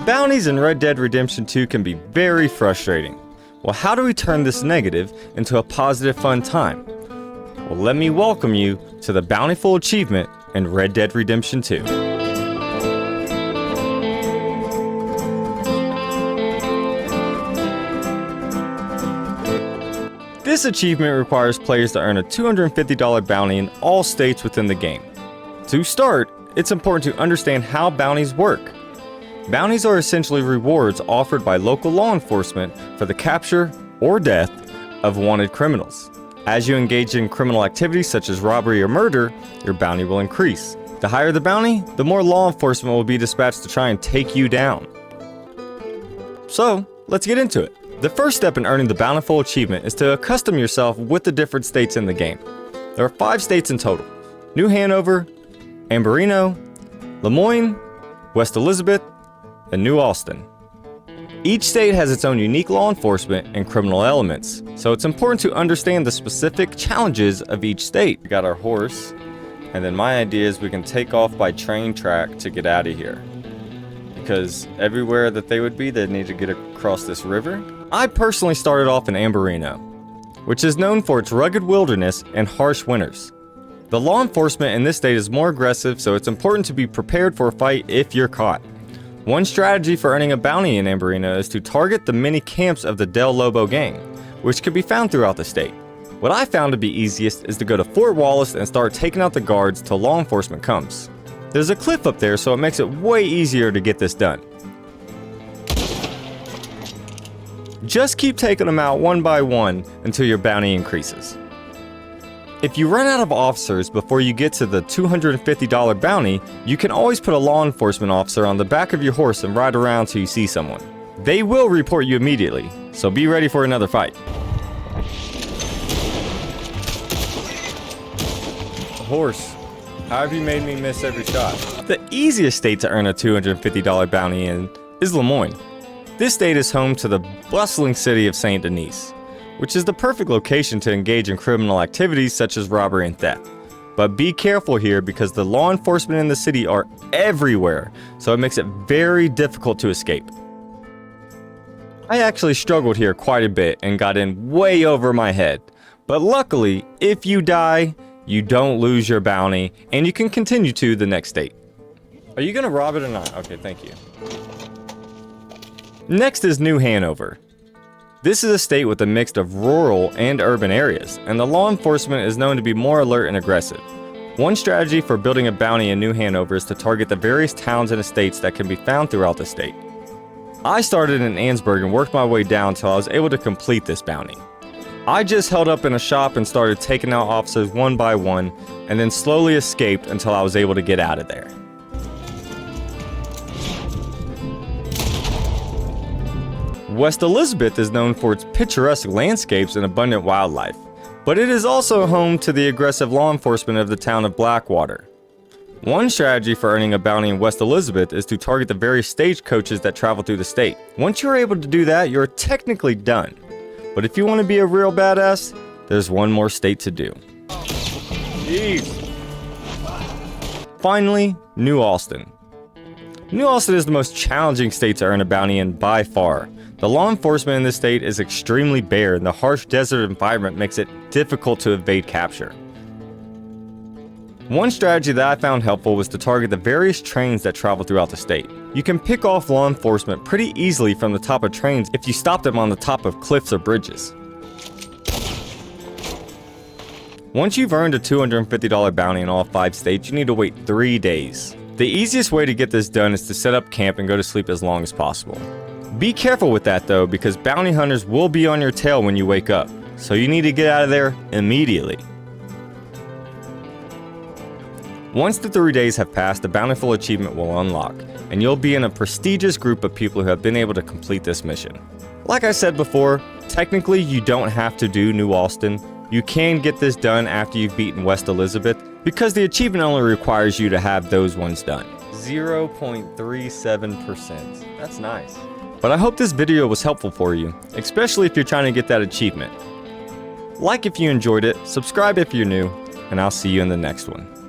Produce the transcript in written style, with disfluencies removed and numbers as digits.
Bounties in Red Dead Redemption 2 can be very frustrating. Well, how do we turn this negative into a positive fun time? Well, let me welcome you to the Bountiful Achievement in Red Dead Redemption 2. This achievement requires players to earn a $250 bounty in all states within the game. To start, it's important to understand how bounties work. Bounties are essentially rewards offered by local law enforcement for the capture or death of wanted criminals. As you engage in criminal activities such as robbery or murder, your bounty will increase. The higher the bounty, the more law enforcement will be dispatched to try and take you down. So, let's get into it. The first step in earning the Bountiful Achievement is to accustom yourself with the different states in the game. There are 5 states in total: New Hanover, Amberino, Lemoyne, West Elizabeth, and New Austin. Each state has its own unique law enforcement and criminal elements, so it's important to understand the specific challenges of each state. We got our horse, and then my idea is we can take off by train track to get out of here. Because everywhere that they would be, they'd need to get across this river. I personally started off in Amberino, which is known for its rugged wilderness and harsh winters. The law enforcement in this state is more aggressive, so it's important to be prepared for a fight if you're caught. One strategy for earning a bounty in Amberino is to target the mini camps of the Del Lobo gang, which can be found throughout the state. What I found to be easiest is to go to Fort Wallace and start taking out the guards till law enforcement comes. There's a cliff up there, so it makes it way easier to get this done. Just keep taking them out one by one until your bounty increases. If you run out of officers before you get to the $250 bounty, you can always put a law enforcement officer on the back of your horse and ride around till you see someone. They will report you immediately, so be ready for another fight. Horse, how have you made me miss every shot? The easiest state to earn a $250 bounty in is Lemoyne. This state is home to the bustling city of St. Denis, which is the perfect location to engage in criminal activities such as robbery and theft. But be careful here because the law enforcement in the city are everywhere, so it makes it very difficult to escape. I actually struggled here quite a bit and got in way over my head. But luckily, if you die, you don't lose your bounty and you can continue to the next state. Are you gonna rob it or not? Okay, thank you. Next is New Hanover. This is a state with a mix of rural and urban areas, and the law enforcement is known to be more alert and aggressive. One strategy for building a bounty in New Hanover is to target the various towns and estates that can be found throughout the state. I started in Ansburg and worked my way down until I was able to complete this bounty. I just held up in a shop and started taking out officers one by one, and then slowly escaped until I was able to get out of there. West Elizabeth is known for its picturesque landscapes and abundant wildlife, but it is also home to the aggressive law enforcement of the town of Blackwater. One strategy for earning a bounty in West Elizabeth is to target the various stagecoaches that travel through the state. Once you're able to do that, you're technically done. But if you want to be a real badass, there's one more state to do. Jeez. Finally, New Austin. New Austin is the most challenging state to earn a bounty in by far. The law enforcement in this state is extremely bare, and the harsh desert environment makes it difficult to evade capture. One strategy that I found helpful was to target the various trains that travel throughout the state. You can pick off law enforcement pretty easily from the top of trains if you stop them on the top of cliffs or bridges. Once you've earned a $250 bounty in all 5 states, you need to wait 3 days. The easiest way to get this done is to set up camp and go to sleep as long as possible. Be careful with that though, because bounty hunters will be on your tail when you wake up, so you need to get out of there immediately. Once the 3 days have passed, the Bountiful Achievement will unlock, and you'll be in a prestigious group of people who have been able to complete this mission. Like I said before, technically you don't have to do New Austin. You can get this done after you've beaten West Elizabeth, because the achievement only requires you to have those ones done. 0.37%. That's nice. But I hope this video was helpful for you, especially if you're trying to get that achievement. Like if you enjoyed it, subscribe if you're new, and I'll see you in the next one.